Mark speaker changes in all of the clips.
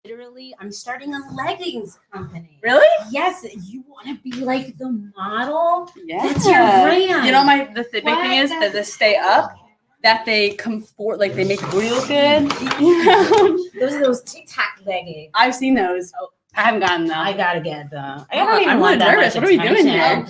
Speaker 1: literally, I'm starting a leggings company.
Speaker 2: Really?
Speaker 1: Yes, you want to be like the model?
Speaker 2: Yeah.
Speaker 1: That's your brand.
Speaker 2: You know, the big thing is that they stay up, that they come forward, like they make the booty look good.
Speaker 1: Those are those TikTok leggings.
Speaker 2: I've seen those. I haven't gotten them.
Speaker 1: I gotta get them.
Speaker 2: I'm really nervous. What are we doing here?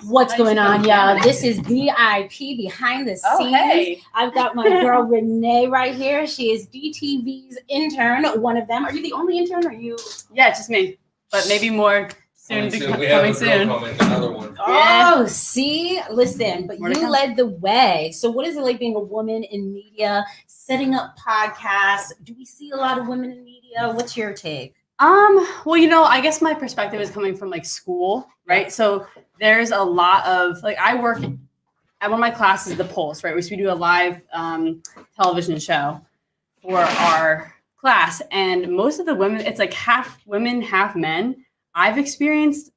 Speaker 1: What's going on, y'all? This is BIP Behind The Scenes.
Speaker 2: Oh, hey.
Speaker 1: I've got my girl Renee right here. She is DTV's intern, one of them. Are you the only intern, or are you?
Speaker 2: Yeah, just me. But maybe more soon. Coming soon.
Speaker 3: Another one.
Speaker 1: Oh, see? Listen, but
Speaker 2: More to
Speaker 1: you
Speaker 2: come.
Speaker 1: led the way. So what is it like being a woman in media, setting up podcasts? Do we see a lot of women in media? What's your take?
Speaker 2: Well, you know, I guess my perspective is coming from like school, right? So there's a lot of like I work at one of my classes, The Pulse, right? We do a live television show for our class, and most of the women, it's like half women, half men. I've experienced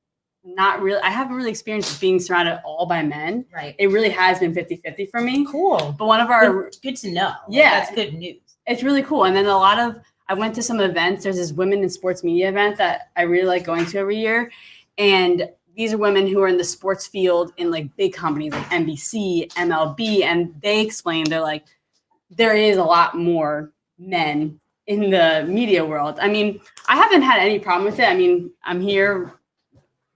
Speaker 2: I haven't really experienced being surrounded all by men.
Speaker 1: Right.
Speaker 2: It really has been 50-50 for me.
Speaker 1: Cool.
Speaker 2: But one of our
Speaker 1: good to know.
Speaker 2: Yeah.
Speaker 1: That's good news.
Speaker 2: It's really cool. And then I went to some events. There's this women in sports media event that I really like going to every year. And these are women who are in the sports field in like big companies like NBC, MLB. And they explain, they're like, there is a lot more men in the media world. I mean, I haven't had any problem with it. I mean, I'm here.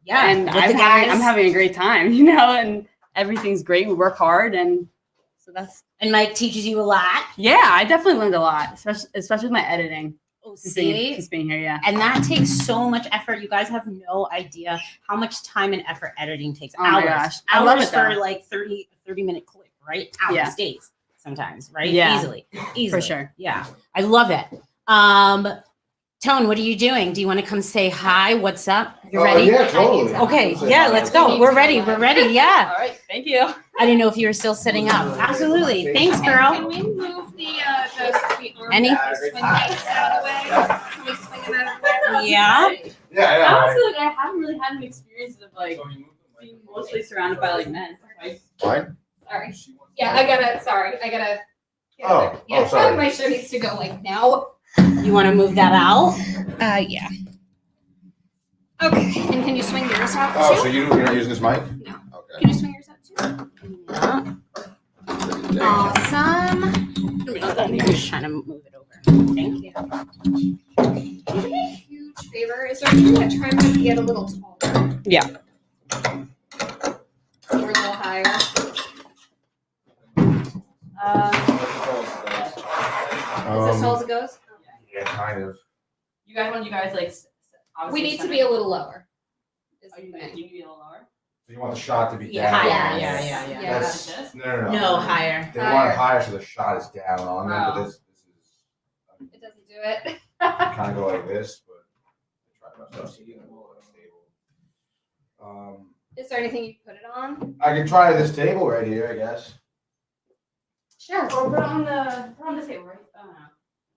Speaker 1: Yeah.
Speaker 2: And I'm having a great time, you know, and everything's great. We work hard. And so
Speaker 1: And Mike teaches you a lot.
Speaker 2: Yeah, I definitely learned a lot, especially with my editing.
Speaker 1: Oh,
Speaker 2: Since being here, yeah.
Speaker 1: And that takes so much effort. You guys have no idea how much time and effort editing takes.
Speaker 2: Oh my gosh. I love it
Speaker 1: for
Speaker 2: though.
Speaker 1: like 30-minute clip, right? Hours,
Speaker 2: Yeah.
Speaker 1: days sometimes, right?
Speaker 2: Yeah.
Speaker 1: Easily.
Speaker 2: For sure.
Speaker 1: Yeah. I love it. Tone, what are you doing? Do you want to come say hi? What's up? You ready?
Speaker 3: Yeah, totally.
Speaker 1: Okay, yeah, let's go. We're ready. We're ready. Yeah.
Speaker 2: All right, thank you.
Speaker 1: I didn't know if you were still setting up. Absolutely. Thanks, girl.
Speaker 4: Can we move the arm
Speaker 1: Any?
Speaker 4: swing things out of the way? Can we swing them out of the way?
Speaker 1: Yeah.
Speaker 3: Yeah.
Speaker 2: Honestly, like, I haven't really had an experience of like being mostly surrounded by like men. Like,
Speaker 3: Fine.
Speaker 4: Sorry. Yeah, I gotta.
Speaker 3: Oh,
Speaker 4: Yeah,
Speaker 3: sorry.
Speaker 4: my show needs to go like now.
Speaker 1: You want to move that out?
Speaker 4: Yeah. Okay. And can you swing yours out too?
Speaker 3: Oh, so you're not using this mic?
Speaker 4: No.
Speaker 3: Okay.
Speaker 4: Can you swing yours out too?
Speaker 1: Yeah. Awesome. I'm just trying to move it over. Thank you.
Speaker 4: Can you do me a huge favor? Is there anything that tripod to get a little taller?
Speaker 1: Yeah.
Speaker 4: Or a little higher? Is as tall as it goes?
Speaker 3: Yeah, kind of.
Speaker 2: you guys like.
Speaker 4: We need to be a little lower. Is the
Speaker 2: You
Speaker 4: thing.
Speaker 2: need to be a little lower.
Speaker 3: So you want the shot to be
Speaker 1: Yeah,
Speaker 3: down?
Speaker 1: higher.
Speaker 4: Yes.
Speaker 1: Yeah.
Speaker 3: That's, no.
Speaker 1: No, higher.
Speaker 3: They want it higher so the shot is down on them, but this is
Speaker 4: It doesn't do it.
Speaker 3: kind of go like this, but I try my best to get it a little stable.
Speaker 4: Is there anything you can put it on?
Speaker 3: I can try this table right here, I guess.
Speaker 4: Sure.
Speaker 2: Or put on the table, right?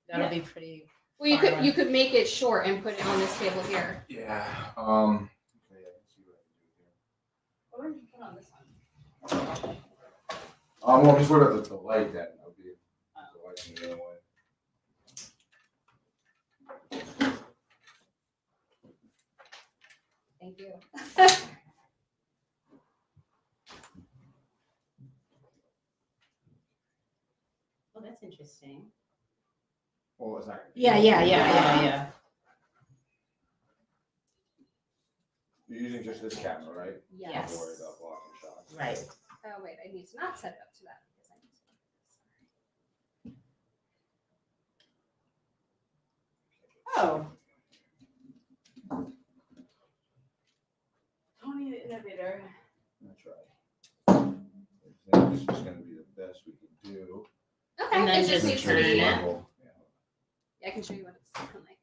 Speaker 1: That'll be pretty.
Speaker 4: Well, you could make it short and put it on this table here.
Speaker 3: Yeah. Okay, I can see what I can do here.
Speaker 2: Or you can put on this one.
Speaker 3: Well, just worry about the light then. That'll be the light in the other way.
Speaker 4: Thank you.
Speaker 1: Oh, that's interesting.
Speaker 3: Well, it's not.
Speaker 1: Yeah.
Speaker 3: You're using just this camera, right?
Speaker 1: Yes.
Speaker 3: Don't worry about blocking shots.
Speaker 1: Right.
Speaker 4: Oh wait, I need to not set it up to that because I need to.
Speaker 2: Oh. Tony the innovator.
Speaker 3: That's right. I think this is going to be the best we can do.
Speaker 4: Okay,
Speaker 1: And then
Speaker 4: it just
Speaker 1: just
Speaker 4: needs to
Speaker 1: turn
Speaker 4: be.
Speaker 1: it.
Speaker 3: Yeah.
Speaker 4: Yeah, I can show you what it's looking like.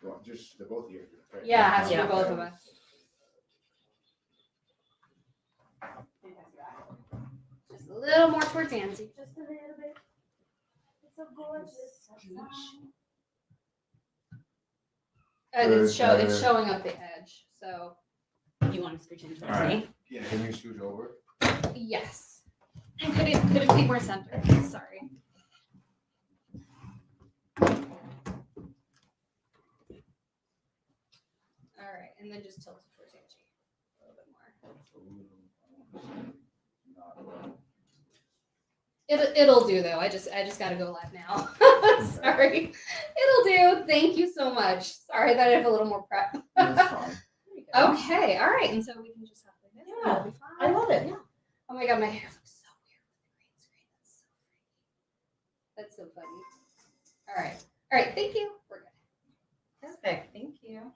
Speaker 3: Well, just the both of you. Right?
Speaker 4: Yeah, it has to
Speaker 1: Yeah.
Speaker 4: be both of us. Just a little more towards Nancy. Just a little bit. It's so gorgeous. It's
Speaker 3: Good,
Speaker 4: showing up the edge. So
Speaker 1: You want to scooch in towards
Speaker 3: All right.
Speaker 1: me?
Speaker 4: yeah.
Speaker 3: Can you scooch over?
Speaker 4: Yes. And could it be more centered? Sorry. All right, and then just tilt it towards Angie a little bit more. It'll do though. I just gotta go live now. Sorry. It'll do. Thank you so much. Sorry that I have a little more prep.
Speaker 3: That's fine.
Speaker 4: Okay, all right. And so we can just have like this.
Speaker 1: Yeah,
Speaker 4: That'll be fine.
Speaker 1: I love it. Yeah.
Speaker 4: Oh my god, my hair looks so weird with the green screen. That's so funny. All right. All right, thank you. We're good.
Speaker 1: Perfect. Thank you.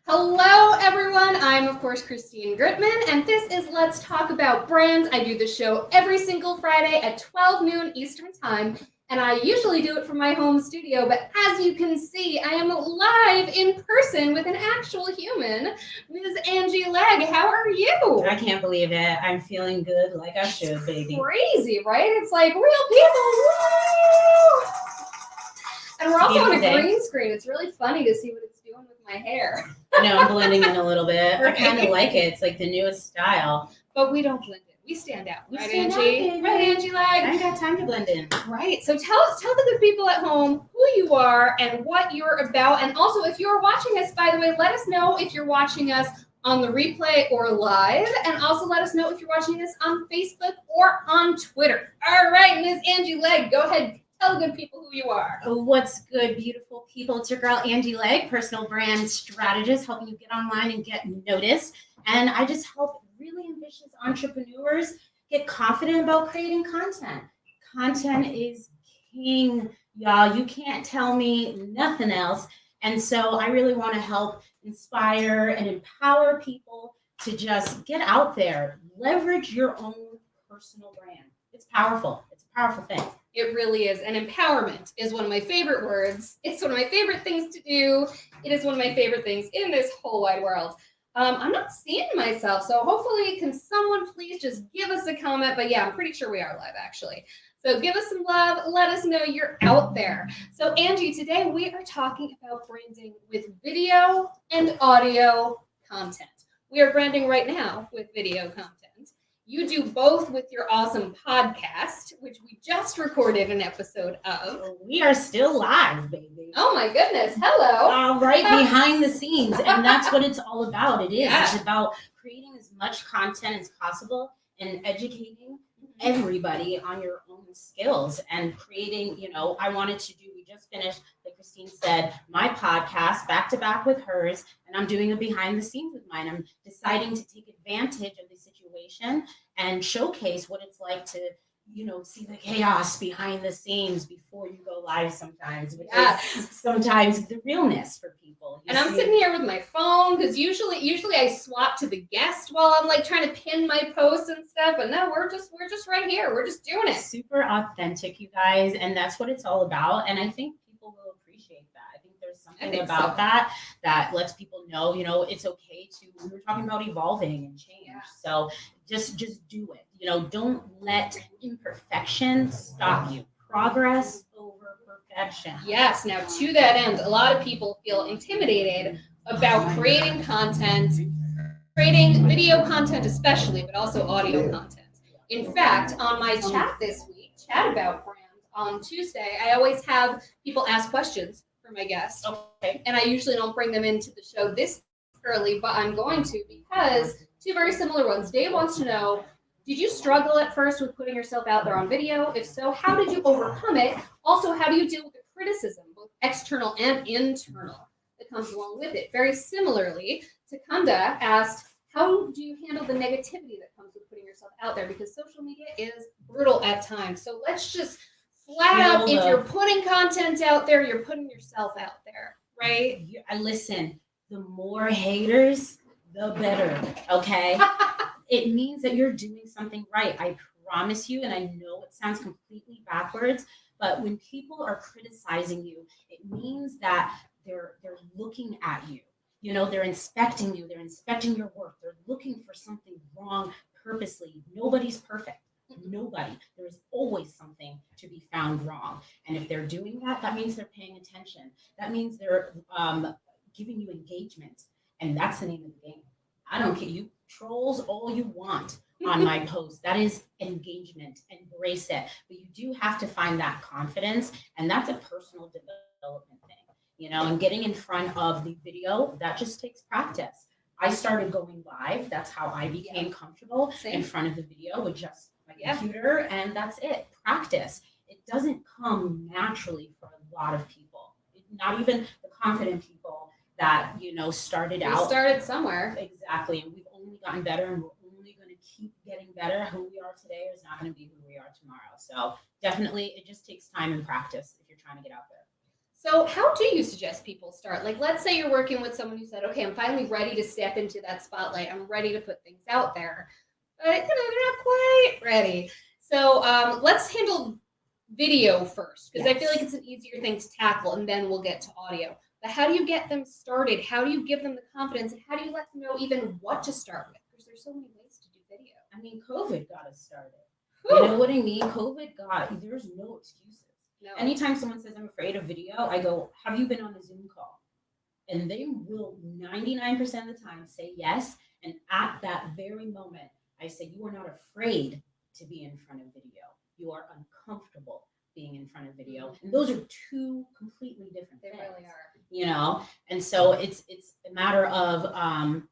Speaker 4: Hello, everyone. I'm, of course, Christine Gritman, and this is Let's Talk About Brands. I do the show every single Friday at 12 noon Eastern Time, and I usually do it from my home studio, but as you can see, I am live in person with an actual human, Ms. Angie Legg. How are you?
Speaker 1: I can't believe it. I'm feeling good like I should, baby.
Speaker 4: Crazy, right? It's like real people. Woo! And we're also on a
Speaker 1: Beautiful day.
Speaker 4: green screen. It's really funny to see what it's doing with my hair.
Speaker 1: I know I'm blending in a little bit. I
Speaker 4: Right.
Speaker 1: kind of like it. It's like the newest style.
Speaker 4: But we don't blend in. We stand out.
Speaker 1: We
Speaker 4: Right,
Speaker 1: stand out,
Speaker 4: Angie?
Speaker 1: baby.
Speaker 4: Right, Angie
Speaker 1: I
Speaker 4: Legg?
Speaker 1: ain't got time to blend in.
Speaker 4: Right. So tell the good people at home who you are and what you're about. And also, if you're watching us, by the way, let us know if you're watching us on the replay or live. And also let us know if you're watching us on Facebook or on Twitter. All right, Ms. Angie Legg, go ahead. Tell the good people who you are.
Speaker 1: What's good, beautiful people? It's your girl, Angie Legg, personal brand strategist, helping you get online and get noticed. And I just help really ambitious entrepreneurs get confident about creating content. Content is king, y'all. You can't tell me nothing else. And so I really want to help inspire and empower people to just get out there, leverage your own personal brand. It's powerful. It's a powerful thing.
Speaker 4: It really is. And empowerment is one of my favorite words. It's one of my favorite things to do. It is one of my favorite things in this whole wide world. I'm not seeing myself, so hopefully can someone please just give us a comment? But yeah, I'm pretty sure we are live actually. So give us some love. Let us know you're out there. So Angie, today we are talking about branding with video and audio content. We are branding right now with video content. You do both with your awesome podcast, which we just recorded an episode of.
Speaker 1: We are still live, baby.
Speaker 4: Oh my goodness. Hello.
Speaker 1: All right, behind the scenes. And that's what it's all about. It is.
Speaker 4: Yeah.
Speaker 1: It's about creating as much content as possible and educating everybody on your own skills and creating, I wanted to do, we just finished, like Christine said, my podcast back to back with hers, and I'm doing a behind the scenes with mine. I'm deciding to take advantage of the situation and showcase what it's like to, see the chaos behind the scenes before you go live sometimes, which is sometimes the realness for people.
Speaker 4: And I'm sitting here with my phone because usually I swap to the guest while I'm like trying to pin my posts and stuff. But no, we're just right here. We're just doing it.
Speaker 1: Super authentic, you guys, and that's what it's all about. And I think people will appreciate that. I think there's something about that lets people know, it's okay to. We were talking about evolving and change, so just do it. Don't let imperfection stop you. Progress over perfection.
Speaker 4: Yes. Now, to that end, a lot of people feel intimidated about creating content, creating video content especially, but also audio content. In fact, on my chat this week, Chat About Brand on Tuesday, I always have people ask questions for my guests.
Speaker 1: Okay.
Speaker 4: And I usually don't bring them into the show this early, but I'm going to because two very similar ones. Dave wants to know, did you struggle at first with putting yourself out there on video? If so, how did you overcome it? Also, how do you deal with the criticism, both external and internal, that comes along with it? Very similarly, Takunda asked, how do you handle the negativity that comes with putting yourself out there? Because social media is brutal at times. So let's just flat out, if you're putting content out there, you're putting yourself out there, right?
Speaker 1: Listen, the more haters, the better, okay? It means that you're doing something right. I promise you, and I know it sounds completely backwards, but when people are criticizing you, it means that they're looking at you. You know, they're inspecting you, they're inspecting your work, they're looking for something wrong purposely. Nobody's perfect. Nobody. There is always something to be found wrong. And if they're doing that, that means they're paying attention. That means they're giving you engagement. And that's the name of the game. I don't care. You trolls all you want on my post. That is engagement. Embrace it. But you do have to find that confidence. And that's a personal development thing. You know, and getting in front of the video, that just takes practice. I started going live. That's how I became comfortable in front of the video with just my computer, and that's it. Practice. It doesn't come naturally for a lot of people. Not even the confident people that, you know, started out.
Speaker 4: Started somewhere.
Speaker 1: Exactly. And we've only gotten better, and we're only going to keep getting better. Who we are today is not going to be who we are tomorrow. So definitely, it just takes time and practice if you're trying to get out there.
Speaker 4: So how do you suggest people start? Like, let's say you're working with someone who said, okay, I'm finally ready to step into that spotlight. I'm ready to put things out there. But, you know, they're not quite ready. So let's handle video first, because I feel like it's an easier thing to tackle, and then we'll get to audio. But how do you get them started? How do you give them the confidence? And how do you let them know even what to start with? Because there's so many ways to do video.
Speaker 1: I mean, COVID got us started.
Speaker 4: Whew.
Speaker 1: You know what I mean? There's no excuses.
Speaker 4: No.
Speaker 1: Anytime someone says I'm afraid of video, I go, have you been on a Zoom call? And they will 99% of the time say yes. And at that very moment, I say, you are not afraid to be in front of video. You are uncomfortable being in front of video. And those are two completely different things.
Speaker 4: They really are.
Speaker 1: You know? And so it's a matter of, I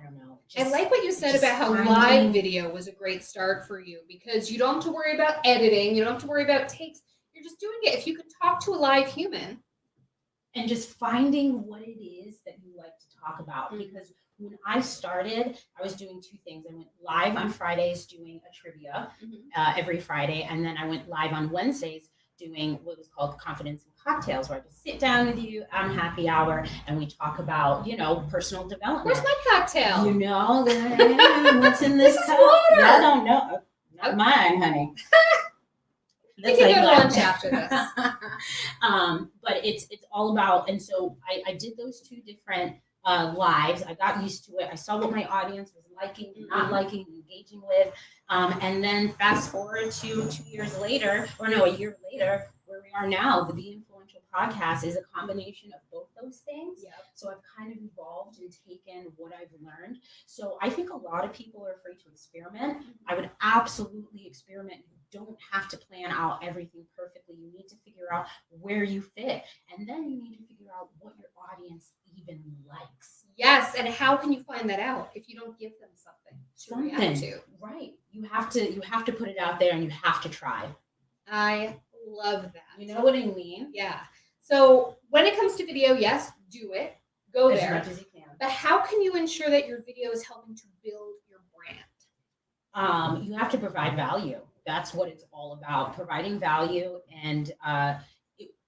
Speaker 1: don't know.
Speaker 4: I like what you said
Speaker 1: just
Speaker 4: about how
Speaker 1: finding-
Speaker 4: live video was a great start for you, because you don't have to worry about editing. You don't have to worry about takes. You're just doing it. If you can talk to a live human.
Speaker 1: And just finding what it is that you like to talk about.
Speaker 4: Mhm.
Speaker 1: Because when I started, I was doing two things. I went live on Fridays doing a trivia every Friday. And then I went live on Wednesdays doing what was called Confidence and Cocktails, where I just sit down with you on happy hour and we talk about, you know, personal development.
Speaker 4: Where's my cocktail?
Speaker 1: You know, what's in this cup?
Speaker 4: water.
Speaker 1: I don't know. Not mine, honey.
Speaker 4: We can go to lunch after this.
Speaker 1: But it's all about, and so I did those two different lives. I got used to it. I saw what my audience was liking, not liking, engaging with. And then fast forward to 2 years later, or no, a year later, where we are now, the Be Influential podcast is a combination of both those things.
Speaker 4: Yep.
Speaker 1: So I've kind of evolved and taken what I've learned. So I think a lot of people are afraid to experiment. I would absolutely experiment. You don't have to plan out everything perfectly. You need to figure out where you fit. And then you need to figure out what your audience even likes.
Speaker 4: Yes, and how can you find that out if you don't give them something to react to?
Speaker 1: Right. You have to put it out there, and you have to try.
Speaker 4: I love that.
Speaker 1: You know what I mean?
Speaker 4: Yeah. So when it comes to video, yes, do it. Go
Speaker 1: As
Speaker 4: there.
Speaker 1: much as you can.
Speaker 4: But how can you ensure that your video is helping to build your brand?
Speaker 1: You have to provide value. That's what it's all about, providing value. And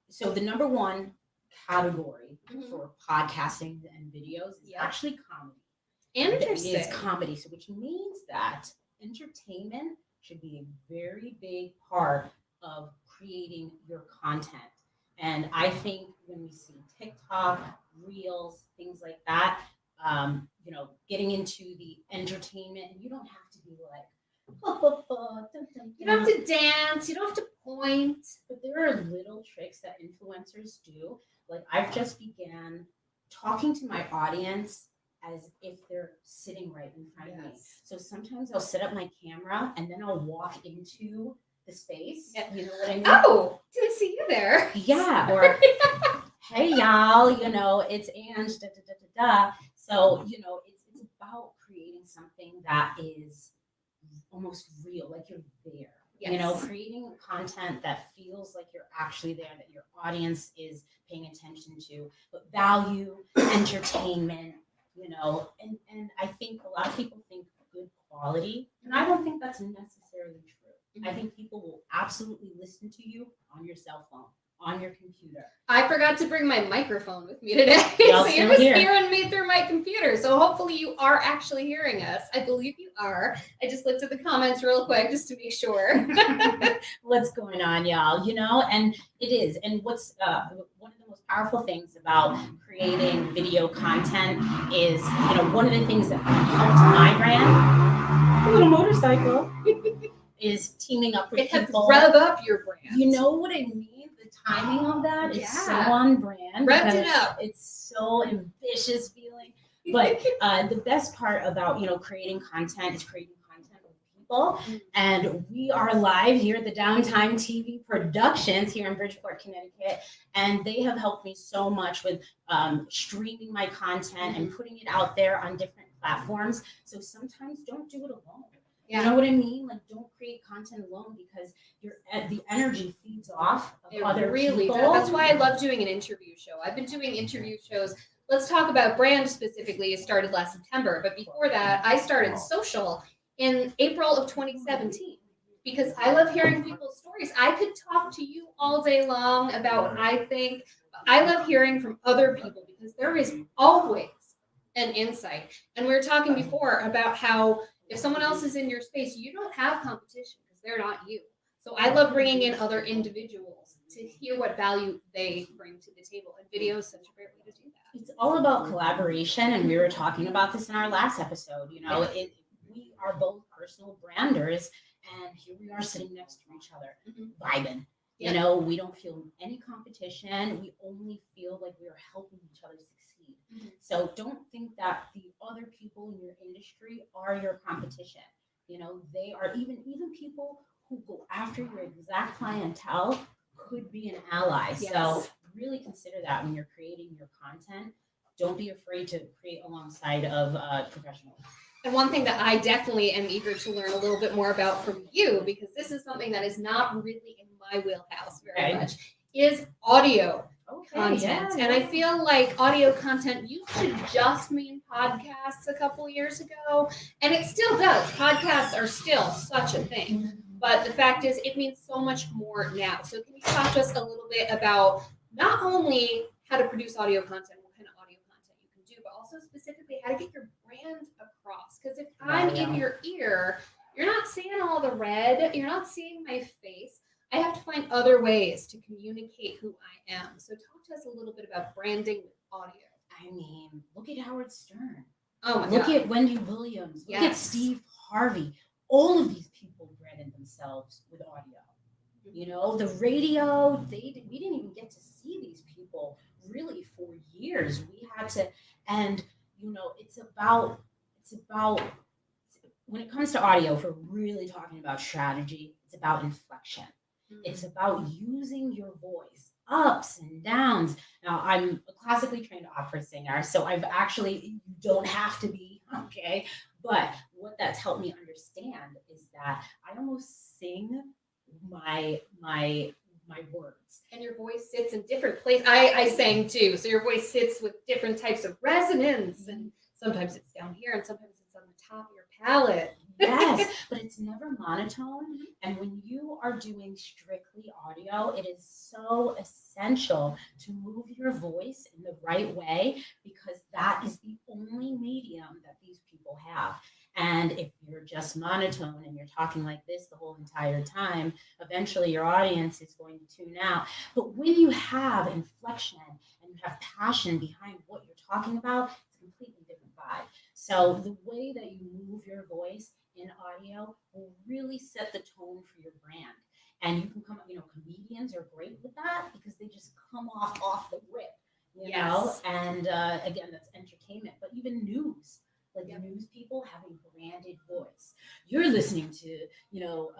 Speaker 1: so the number one category for podcasting and videos is actually comedy.
Speaker 4: Interesting.
Speaker 1: It is comedy, so which means that entertainment should be a very big part of creating your content. And I think when we see TikTok, Reels, things like that, you know, getting into the entertainment, and you don't have to be like,
Speaker 4: You don't have to dance. You don't have to point.
Speaker 1: but there are little tricks that influencers do. Like I've just began talking to my audience as if they're sitting right in front of me. So sometimes I'll set up my camera and then I'll walk into the space.
Speaker 4: Yeah.
Speaker 1: You know what I mean?
Speaker 4: Oh, didn't see you there.
Speaker 1: Yeah. Or hey y'all, you know, it's and da da da da da. So, you know, it's about creating something that is almost real, like you're there.
Speaker 4: Yes.
Speaker 1: You know, creating content that feels like you're actually there, that your audience is paying attention to, but value, entertainment, you know, and I think a lot of people think good quality, and I don't think that's necessarily true. I think people will absolutely listen to you on your cell phone. on your computer.
Speaker 4: I forgot to bring my microphone with me today.
Speaker 1: Y'all
Speaker 4: So
Speaker 1: still
Speaker 4: you're just
Speaker 1: here.
Speaker 4: hearing me through my computer. So hopefully you are actually hearing us. I believe you are. I just looked at the comments real quick just to make sure.
Speaker 1: What's going on, y'all? You know, and it is. And what's one of the most powerful things about creating video content is, you know, one of the things that helped my brand, a little motorcycle, is teaming up with
Speaker 4: It helps
Speaker 1: people.
Speaker 4: rev up your brand.
Speaker 1: You know what I mean? The timing of that is so
Speaker 4: Yeah.
Speaker 1: on brand.
Speaker 4: Revved
Speaker 1: because
Speaker 4: it up.
Speaker 1: It's so ambitious feeling. But the best part about, you know, creating content is creating content with people. And we are live here at the Downtime TV Productions here in Bridgeport, Connecticut. And they have helped me so much with streaming my content and putting it out there on different platforms. So sometimes don't do it alone.
Speaker 4: Yeah.
Speaker 1: You know what I mean? Like, don't create content alone because the energy feeds off of
Speaker 4: It
Speaker 1: other
Speaker 4: really
Speaker 1: people.
Speaker 4: does. That's why I love doing an interview show. I've been doing interview shows. Let's talk about brand specifically. It started last September, but before that, I started social in April of 2017 because I love hearing people's stories. I could talk to you all day long about what I think. But I love hearing from other people because there is always an insight. And we were talking before about how if someone else is in your space, you don't have competition because they're not you. So I love bringing in other individuals to hear what value they bring to the table. And video is such a great way to do that.
Speaker 1: It's all about collaboration, and we were talking about this in our last episode. You know, we are both personal branders, and here we are sitting next to each other, vibing.
Speaker 4: Yeah.
Speaker 1: You know, we don't feel any competition. We only feel like we are helping each other succeed. So don't think that the other people in your industry are your competition. You know, they are even people who go after your exact clientele could be an ally.
Speaker 4: Yes.
Speaker 1: So really consider that when you're creating your content. Don't be afraid to create alongside of professionals.
Speaker 4: And one thing that I definitely am eager to learn a little bit more about from you, because this is something that is not really in my wheelhouse very much, is audio content. And I feel like audio content used to just mean podcasts a couple years ago, and it still does. Podcasts are still such a thing. But the fact is, it means so much more now. So can you talk to us a little bit about not only how to produce audio content, what kind of audio content you can do, but also specifically how to get your brand across? Because if I'm in your ear, you're not seeing all the red, you're not seeing my face. I have to find other ways to communicate who I am. So talk to us a little bit about branding with audio.
Speaker 1: I mean, look at Howard Stern.
Speaker 4: Oh my
Speaker 1: Look
Speaker 4: God.
Speaker 1: at Wendy Williams. Look at
Speaker 4: Yes.
Speaker 1: Steve Harvey. All of these people branded themselves with audio. You know, the radio, we didn't even get to see these people really for years. We had to, and you know, it's about when it comes to audio, if we're really talking about strategy, it's about inflection. It's about using your voice, ups and downs. Now, I'm a classically trained opera singer, so you don't have to be, okay? But what that's helped me understand is that I almost sing my words.
Speaker 4: And your voice sits in different places. I sang too, so your voice sits with different types of resonance, and sometimes it's down here, and sometimes it's on the top of your palate.
Speaker 1: Yes, but it's never monotone. And when you are doing strictly audio, it is so essential to move your voice in the right way because that is the only medium that these people have. And if you're just monotone and you're talking like this the whole entire time, eventually your audience is going to tune out. But when you have inflection and you have passion behind what you're talking about, it's a completely different vibe. So the way that you move your voice in audio will really set the tone for your brand. And you can come, you know, comedians are great with that because they just come off the rip, you know? And again, that's entertainment, but even news. Like news people have a branded voice. You're listening to, you know,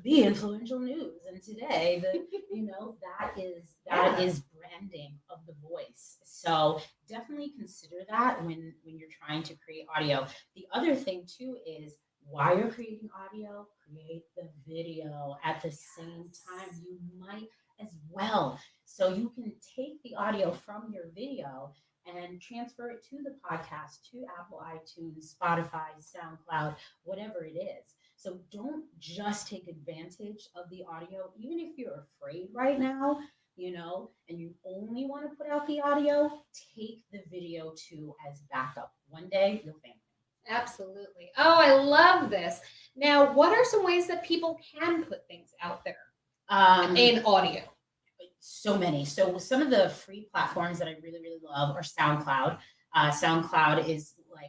Speaker 1: the influential news, and today, that is branding of the voice. So definitely consider that when you're trying to create audio. The other thing too is while you're creating audio, create the video at the same time. You might as well. So you can take the audio from your video and transfer it to the podcast, to Apple iTunes, Spotify, SoundCloud, whatever it is. So don't just take advantage of the audio, even if you're afraid right now. and you only want to put out the audio, take the video too as backup. One day you'll thank me.
Speaker 4: Absolutely. Oh, I love this. Now, what are some ways that people can put things out there in audio?
Speaker 1: So many. So some of the free platforms that I really, really love are SoundCloud. SoundCloud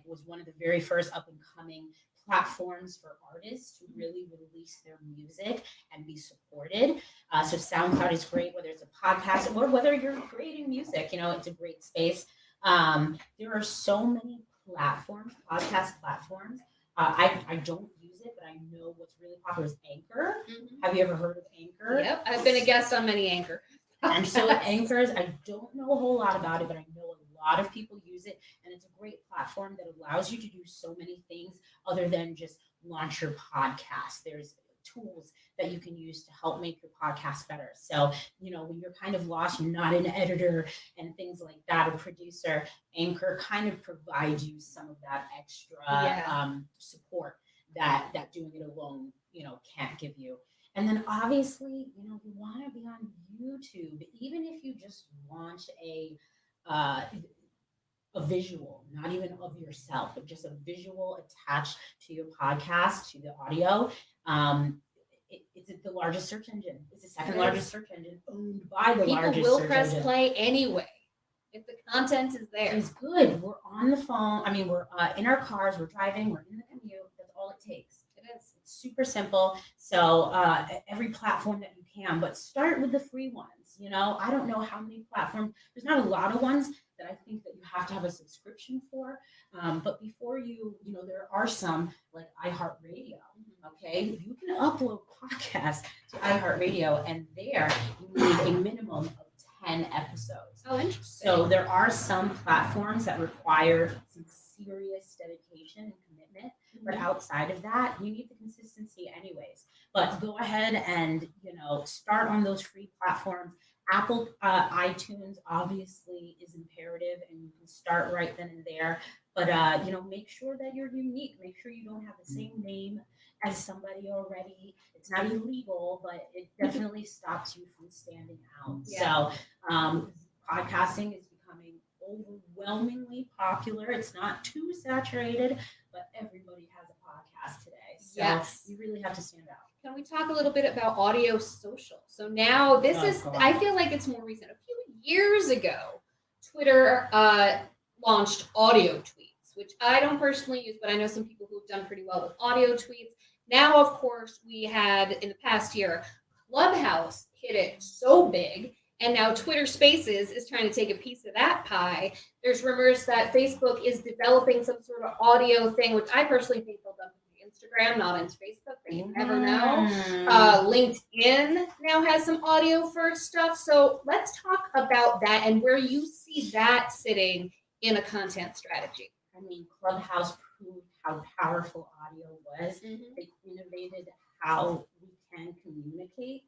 Speaker 1: was one of the very first up and coming platforms for artists to really release their music and be supported. So SoundCloud is great, whether it's a podcast or whether you're creating music, it's a great space. There are so many platforms, podcast platforms. I don't use it, but I know what's really popular is Anchor. Have you ever heard of Anchor?
Speaker 4: Yep, I've been a guest on many Anchor.
Speaker 1: And so Anchors, I don't know a whole lot about it, but I know a lot of people use it, and it's a great platform that allows you to do so many things other than just launch your podcast. There's tools that you can use to help make your podcast better. So, when you're kind of lost, you're not an editor and things like that, a producer, Anchor kind of provides you some of that extra support that doing it alone, can't give you. And then obviously, you want to be on YouTube, even if you just launch a visual, not even of yourself, but just a visual attached to your podcast, to the audio. It's the largest search engine. It's the second largest search engine owned by the largest
Speaker 4: People will
Speaker 1: search
Speaker 4: press
Speaker 1: engine.
Speaker 4: play anyway if the content is there.
Speaker 1: It's good. We're on the phone. I mean, we're in our cars. We're driving. We're in the commute. That's all it takes. It is. It's super simple. So every platform that you can, but start with the free ones. I don't know how many platforms. There's not a lot of ones that I think that you have to have a subscription for. But before there are some like iHeartRadio. Okay, you can upload podcasts to iHeartRadio, and there you need a minimum of 10 episodes.
Speaker 4: Oh, interesting.
Speaker 1: So there are some platforms that require some serious dedication and commitment, but outside of that, you need the consistency anyways. But go ahead and start on those free platforms. Apple iTunes obviously is imperative, and you can start right then and there. But make sure that you're unique. Make sure you don't have the same name as somebody already. It's not illegal, but it definitely stops you from standing out.
Speaker 4: Yeah.
Speaker 1: So podcasting is becoming overwhelmingly popular. It's not too saturated, but everybody has a podcast today. So you really have to stand out.
Speaker 4: Can we talk a little bit about audio social? So now I feel like it's more recent. A few years ago, Twitter launched audio tweets, which I don't personally use, but I know some people who have done pretty well with audio tweets. Now, of course, we had in the past year, Clubhouse hit it so big, and now Twitter Spaces is trying to take a piece of that pie. There's rumors that Facebook is developing some sort of audio thing, which I personally think they'll dump into Instagram, not into Facebook, but you never know. LinkedIn now has some audio first stuff. So let's talk about that and where you see that sitting in a content strategy.
Speaker 1: I mean, Clubhouse proved how powerful audio was. They innovated how we can communicate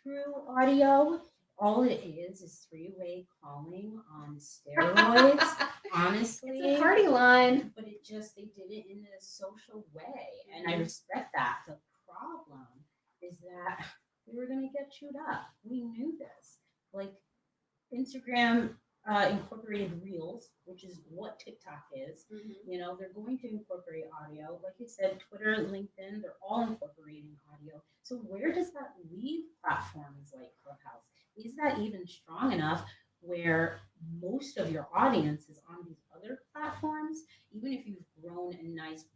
Speaker 1: through audio. All it is three-way calling on steroids, honestly.
Speaker 4: It's a party line.
Speaker 1: But they did it in a social way, and I respect that. The problem is that we were going to get chewed up. We knew this. Like, Instagram incorporated Reels, which is what TikTok is. They're going to incorporate audio. Like you said, Twitter, LinkedIn, they're all incorporating audio. So where does that leave platforms like Clubhouse? Is that even strong enough where most of your audience is on these other platforms? Even if you've grown a nice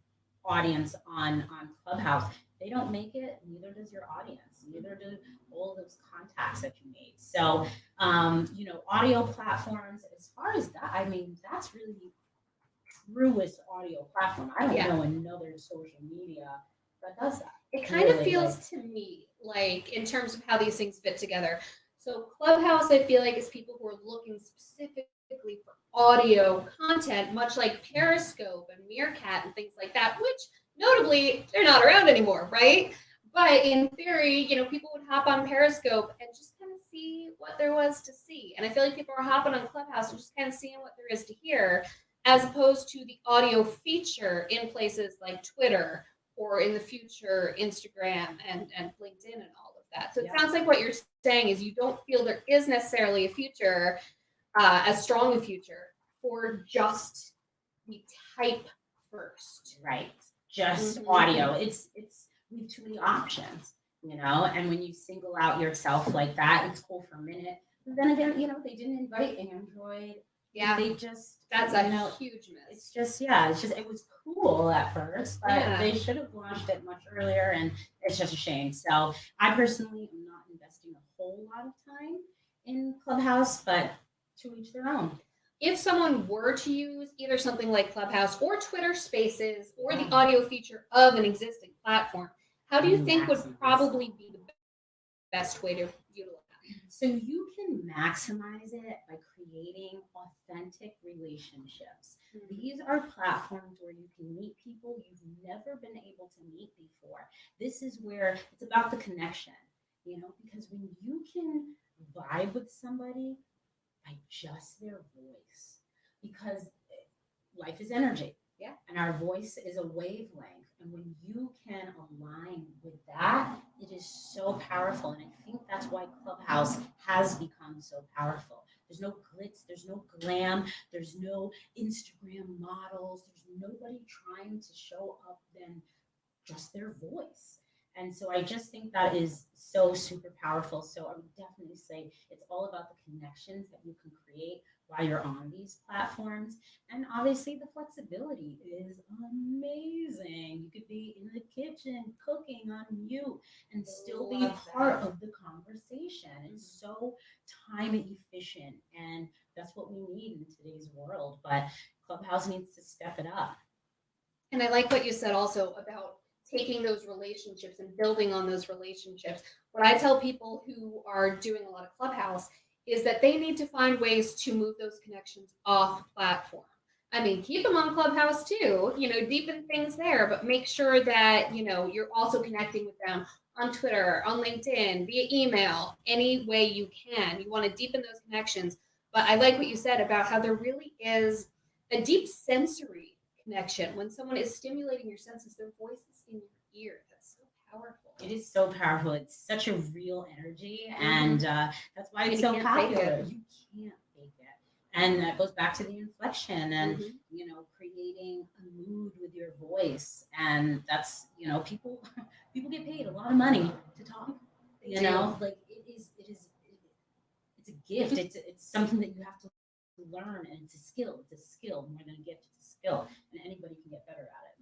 Speaker 1: audience on Clubhouse, they don't make it, neither does your audience, neither do all those contacts that you made. So, audio platforms, as far as that, I mean, that's really the truest audio platform. I don't know another social media that does that.
Speaker 4: It kind of feels to me like, in terms of how these things fit together. So Clubhouse, I feel like, is people who are looking specifically for audio content, much like Periscope and Meerkat and things like that, which notably, they're not around anymore, right? But in theory, people would hop on Periscope and just kind of see what there was to see. And I feel like people are hopping on Clubhouse and just kind of seeing what there is to hear, as opposed to the audio feature in places like Twitter or in the future Instagram and LinkedIn and all of that. So it
Speaker 1: Yeah.
Speaker 4: sounds like what you're saying is you don't feel there is necessarily a future, as strong a future for just the type first.
Speaker 1: Right. Just
Speaker 4: Mhm.
Speaker 1: audio. It's we have too many options, and when you single out yourself like that, it's cool for a minute. But then again, they didn't invite Android.
Speaker 4: Yeah,
Speaker 1: They just
Speaker 4: that's a huge
Speaker 1: it's
Speaker 4: miss.
Speaker 1: just it was cool at first, but
Speaker 4: Yeah.
Speaker 1: they should have launched it much earlier, and it's just a shame. So I personally am not investing a whole lot of time in Clubhouse, but to each their own.
Speaker 4: If someone were to use either something like Clubhouse or Twitter Spaces or the audio feature of an existing platform, how do you think would
Speaker 1: Maximize.
Speaker 4: probably be the best way to utilize it?
Speaker 1: So you can maximize it by creating authentic relationships. These are platforms where you can meet people you've never been able to meet before. This is where it's about the connection, because when you can vibe with somebody by just their voice, because life is energy.
Speaker 4: Yeah.
Speaker 1: And our voice is a wavelength. And when you can align with that, it is so powerful. And I think that's why Clubhouse has become so powerful. There's no glitz, there's no glam, there's no Instagram models, there's nobody trying to show up than just their voice. And so I just think that is so super powerful. So I would definitely say it's all about the connections that you can create while you're on these platforms. And obviously the flexibility is amazing. You could be in the kitchen cooking on mute and still be
Speaker 4: Love
Speaker 1: part
Speaker 4: that.
Speaker 1: of the conversation. It's so time efficient, and that's what we need in today's world. But Clubhouse needs to step it up.
Speaker 4: And I like what you said also about taking those relationships and building on those relationships. What I tell people who are doing a lot of Clubhouse is that they need to find ways to move those connections off platform. I mean, keep them on Clubhouse too, deepen things there, but make sure that, you're also connecting with them on Twitter, on LinkedIn, via email, any way you can. You want to deepen those connections. But I like what you said about how there really is a deep sensory connection when someone is stimulating your senses, their voice is in your ear. That's so powerful.
Speaker 1: It is so powerful. It's such a real energy, and that's why it's
Speaker 4: And
Speaker 1: so
Speaker 4: you can't fake
Speaker 1: popular.
Speaker 4: it.
Speaker 1: You can't fake it, and that goes back to the inflection and
Speaker 4: Mhm.
Speaker 1: creating a mood with your voice, and that's people get paid a lot of money to talk.
Speaker 4: They do.
Speaker 1: Like it's a gift. It's something that you have to learn, and it's a skill. It's a skill more than a gift. It's a skill, and anybody can get better at it.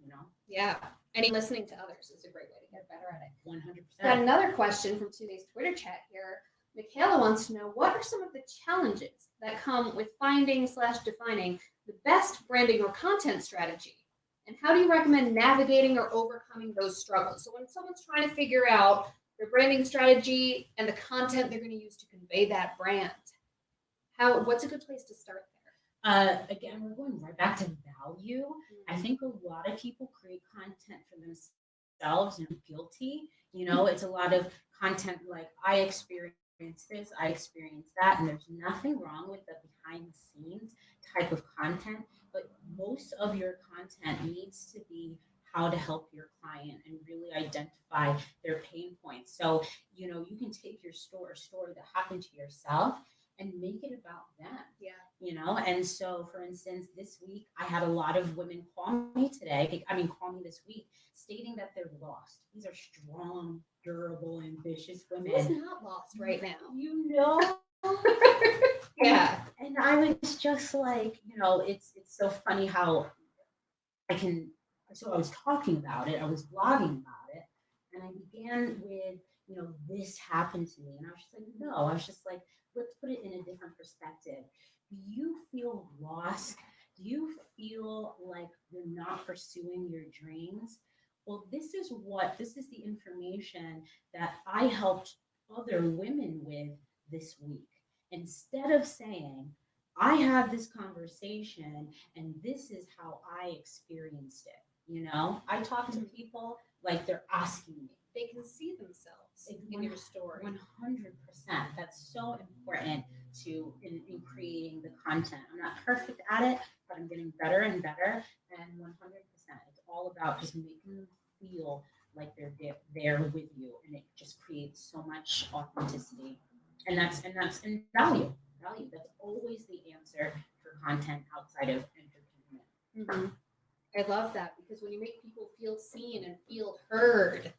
Speaker 4: Yeah. And listening to others is a great way to get better at it.
Speaker 1: 100%.
Speaker 4: Got another question from today's Twitter chat here. Michaela wants to know, what are some of the challenges that come with finding/defining the best branding or content strategy? And how do you recommend navigating or overcoming those struggles? So when someone's trying to figure out their branding strategy and the content they're going to use to convey that brand, what's a good place to start there?
Speaker 1: Again, we're going right back to value. I think a lot of people create content for themselves and are guilty. It's a lot of content like, I experience this, I experience that, and there's nothing wrong with the behind the scenes type of content, but most of your content needs to be how to help your client and really identify their pain points. So, you can take your story that happened to yourself and make it about them.
Speaker 4: Yeah.
Speaker 1: And so, for instance, this week I had a lot of women call me this week, stating that they're lost. These are strong, durable, ambitious women.
Speaker 4: Who's not lost right now? Yeah.
Speaker 1: And I was just like, it's so funny how so I was talking about it, I was blogging about it, and I began with, this happened to me. And I was just like, no, I was just like, let's put it in a different perspective. Do you feel lost? Do you feel like you're not pursuing your dreams? Well, this is the information that I helped other women with this week. Instead of saying, I had this conversation and this is how I experienced it. I talk to people like they're asking me.
Speaker 4: They can see themselves in your story.
Speaker 1: 100%. That's so important in creating the content. I'm not perfect at it, but I'm getting better and better. And 100%, it's all about just making them feel like they're there with you, and it just creates so much authenticity, and that's value. That's always the answer for content outside of entertainment.
Speaker 4: I love that, because when you make people feel seen and feel heard,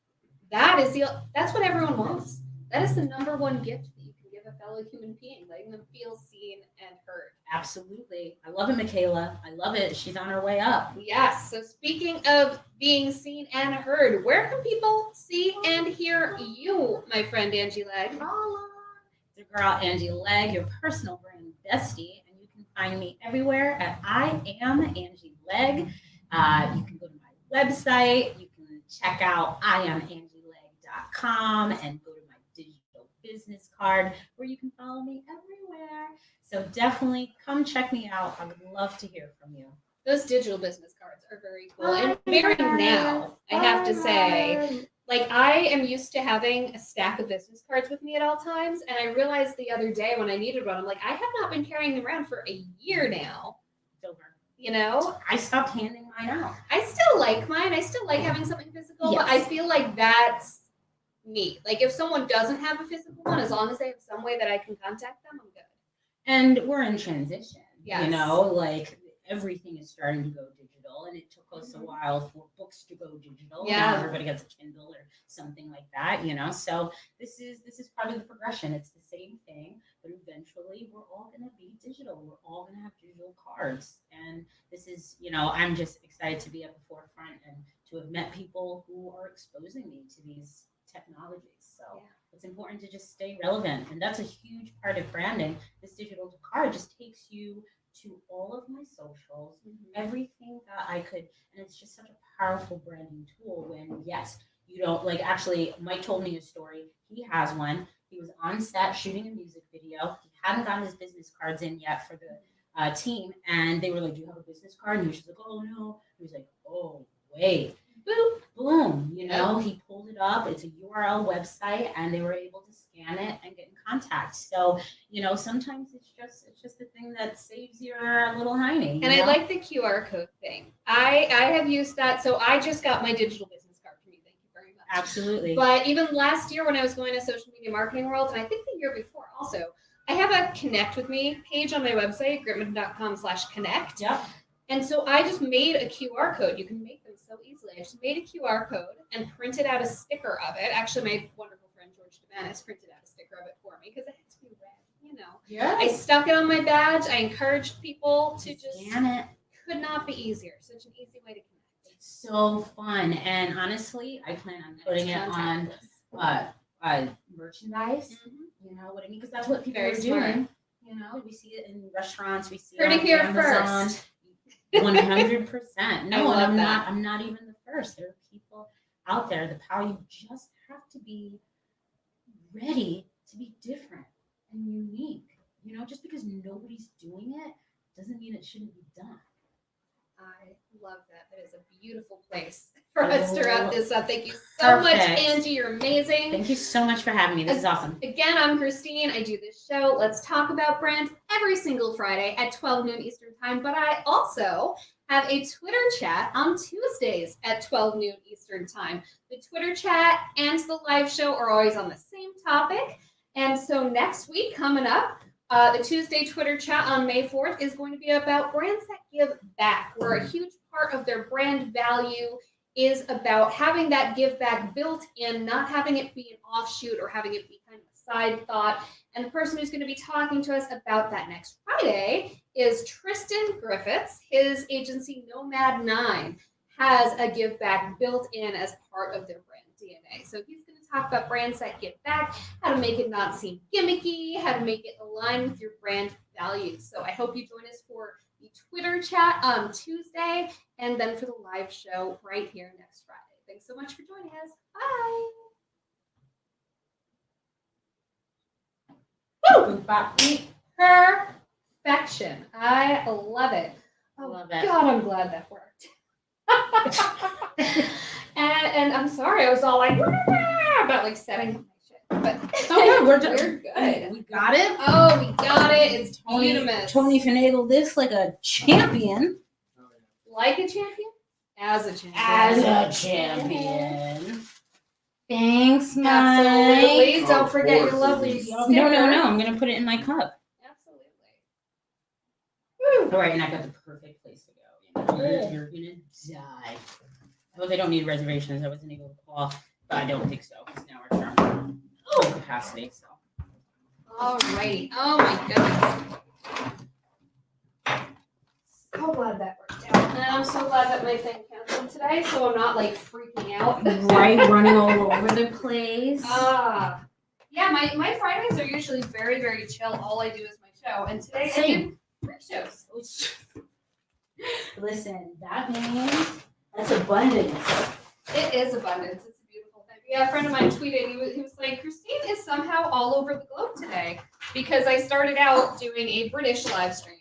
Speaker 4: that's what everyone wants. That is the number one gift that you can give a fellow human being, letting them feel seen and heard.
Speaker 1: Absolutely. I love it, Michaela. I love it. She's on her way up.
Speaker 4: Yes. So speaking of being seen and heard, where can people see and hear you, my friend Angie Legg?
Speaker 1: It's your girl, Angie Legg, your personal brand bestie. And you can find me everywhere at I am Angie Legg. You can go to my website. You can check out IamAngieLegg.com and go to my digital business card, where you can follow me everywhere. So definitely come check me out. I would love to hear from you.
Speaker 4: Those digital business cards are very cool and very now, I have to say. Like, I am used to having a stack of business cards with me at all times, and I realized the other day when I needed one, I'm like, I have not been carrying them around for a year now.
Speaker 1: It's over.
Speaker 4: You know?
Speaker 1: I stopped handing mine out.
Speaker 4: I still like mine. I still like having something physical, but I feel like that's me. Like, if someone doesn't have a physical one, as long as they have some way that I can contact them, I'm good.
Speaker 1: And we're in transition.
Speaker 4: Yes.
Speaker 1: You know, like everything is starting to go digital, and it took us a while for books to go digital.
Speaker 4: Yeah.
Speaker 1: Now everybody has a Kindle or something like that, you know. So this is part of the progression. It's the same thing, but eventually we're all gonna be digital. We're all gonna have digital cards. And this is, you know, I'm just excited to be at the forefront and to have met people who are exposing me to these technologies. So it's important to just stay relevant. And that's a huge part of branding. This digital card just takes you to all of my socials, everything that I could, and it's just such a powerful branding tool when, yes, you don't, like, actually, Mike told me a story. He has one. He was on set shooting a music video. He hadn't gotten his business cards in yet for the team, and they were like, do you have a business card? And he was just like, oh, no. He was like, oh, wait. Boop, boom, you know, he pulled it up. It's a URL website, and they were able to scan it and get in contact. So, you know, sometimes it's just the thing that saves your little hiney.
Speaker 4: And I like the QR code thing. I have used that. So I just got my digital business card from you. Thank you very much.
Speaker 1: Absolutely.
Speaker 4: But even last year when I was going to social media marketing world, and I think the year before also, I have a connect with me page on my website, gritman.com/connect.
Speaker 1: Yep.
Speaker 4: And so I just made a QR code. You can make them so easily. I just made a QR code and printed out a sticker of it. Actually, my wonderful friend George Demanis printed out a sticker of it for me because it had to be red, you know.
Speaker 1: Yeah.
Speaker 4: I stuck it on my badge. I encouraged people to just
Speaker 1: scan it.
Speaker 4: Could not be easier. Such an easy way to connect.
Speaker 1: It's so fun. And honestly, I plan on putting it on merchandise. You know what I mean? Because that's what people are doing. You know, we see it in restaurants. We see it on
Speaker 4: here
Speaker 1: Amazon.
Speaker 4: first.
Speaker 1: 100%. No,
Speaker 4: I love
Speaker 1: I'm
Speaker 4: that.
Speaker 1: not. I'm not even the first. There are people out there. The power. You just have to be ready to be different and unique. You know, just because nobody's doing it doesn't mean it shouldn't be done.
Speaker 4: I love that. That is a beautiful place for us to wrap this up. Thank you so much, Angie. You're amazing.
Speaker 1: Thank you so much for having me. This is awesome.
Speaker 4: Again, I'm Christine. I do this show, Let's Talk About Brand, every single Friday at 12 noon Eastern Time. But I also have a Twitter chat on Tuesdays at 12 noon Eastern Time. The Twitter chat and the live show are always on the same topic. And so next week, coming up, the Tuesday Twitter chat on May 4th is going to be about brands that give back, where a huge part of their brand value is about having that give back built in, not having it be an offshoot or having it be kind of a side thought. And the person who's going to be talking to us about that next Friday is Tristan Griffiths. His agency Nomad 9 has a give back built in as part of their brand DNA. So he's going to talk about brands that give back, how to make it not seem gimmicky, how to make it align with your brand values. So I hope you join us for the Twitter chat on Tuesday and then for the live show right here next Friday. Thanks so much for joining us. Bye. Woo! Perfection. I love it. Oh,
Speaker 1: Love it.
Speaker 4: God, I'm glad that worked. and I'm sorry, I was all like about like setting up my shit. But
Speaker 1: We're done.
Speaker 4: We're good.
Speaker 1: We got it.
Speaker 4: Oh, we got it. It's beautiful.
Speaker 1: Tony finagled this like a champion.
Speaker 4: Like a champion? As a champion.
Speaker 2: As a champion.
Speaker 1: Thanks, Mike.
Speaker 4: Absolutely.
Speaker 3: Oh,
Speaker 4: Don't forget your
Speaker 3: of
Speaker 4: lovely
Speaker 3: course.
Speaker 4: sticker.
Speaker 1: No. I'm gonna put it in my cup.
Speaker 4: Absolutely.
Speaker 1: All right, and I got the perfect place to go. You're gonna die. I hope they don't need reservations. I wasn't able to call, but I don't think so because now we're trying full capacity. So.
Speaker 4: Alrighty. Oh my goodness. So glad that worked out. And I'm so glad that my thing canceled today, so I'm not like freaking out.
Speaker 1: Right, running all over the place.
Speaker 4: Yeah, my Fridays are usually very, very chill. All I do is my show. And today I did 3 shows.
Speaker 1: Listen, that means that's abundance.
Speaker 4: It is abundance. It's a beautiful thing. Yeah, a friend of mine tweeted, he was like, Christine is somehow all over the globe today because I started out doing a British live stream.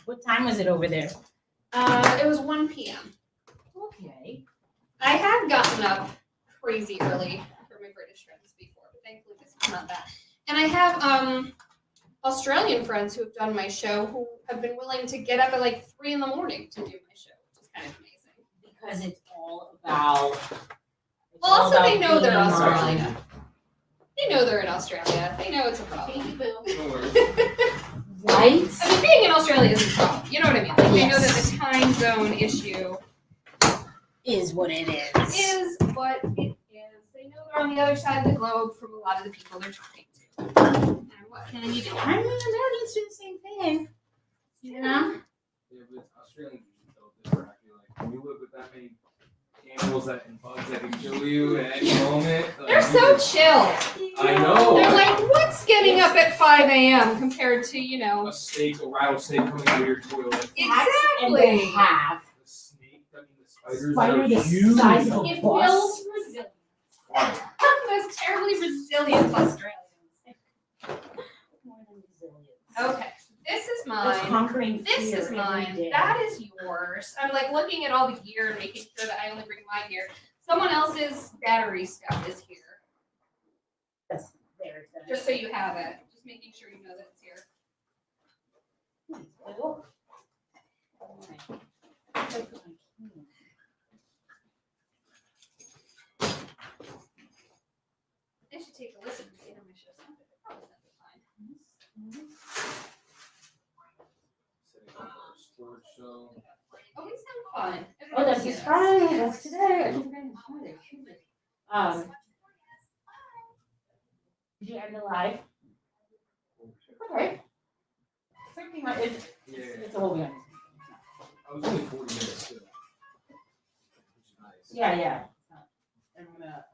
Speaker 1: What time was it over there?
Speaker 4: It was 1 p.m.
Speaker 1: Okay.
Speaker 4: I had gotten up crazy early for my British friends before, but thankfully this was not that. And I have Australian friends who have done my show who have been willing to get up at like 3 in the morning to do my show, which is kind of amazing.
Speaker 1: Because it's all about.
Speaker 4: Well, also they know they're Australia. They know they're in Australia. They know it's a problem.
Speaker 3: No worries.
Speaker 1: Right?
Speaker 4: I mean, being in Australia is a problem. You know what I mean? Like, they know that
Speaker 1: Yes.
Speaker 4: the time zone issue
Speaker 1: Is what it is.
Speaker 4: is what it is. They know they're on the other side of the globe from a lot of the people they're talking to. And what can you do?
Speaker 1: I mean, Americans do the same thing. You know?
Speaker 3: Yeah, but Australians usually tell different. I feel like when you live with that many animals and bugs that can kill you at any moment.
Speaker 4: They're so chill.
Speaker 3: I know.
Speaker 4: They're like, what's getting up at 5 a.m. compared to, you know?
Speaker 3: A snake, a rattlesnake coming out of your toilet.
Speaker 1: And they
Speaker 4: Exactly.
Speaker 1: have.
Speaker 3: The snake, I mean the spiders
Speaker 1: Spider
Speaker 3: are
Speaker 1: the
Speaker 3: huge.
Speaker 1: size of a
Speaker 4: It
Speaker 1: bus.
Speaker 4: builds resilience. Those terribly resilient Australians.
Speaker 1: More than resilience.
Speaker 4: Okay, this is
Speaker 1: That's
Speaker 4: mine.
Speaker 1: conquering
Speaker 4: This
Speaker 1: fear
Speaker 4: is
Speaker 1: every
Speaker 4: mine.
Speaker 1: day.
Speaker 4: That is yours. I'm like looking at all the gear and making sure that I only bring my gear. Someone else's battery stuff is here.
Speaker 1: That's there.
Speaker 4: Just so you have it. Just making sure you know that it's here. I should take a listen and see how my show sounded. It probably sounded fine.
Speaker 3: Setting up our storage show.
Speaker 4: Oh, we sound fine.
Speaker 1: Oh, that's
Speaker 4: Everybody
Speaker 1: just
Speaker 4: hears us.
Speaker 1: Friday. That's today. Did you end the live? Okay. It's a whole game.
Speaker 3: I was only 40 minutes too. Which is nice.
Speaker 1: Yeah. And I'm gonna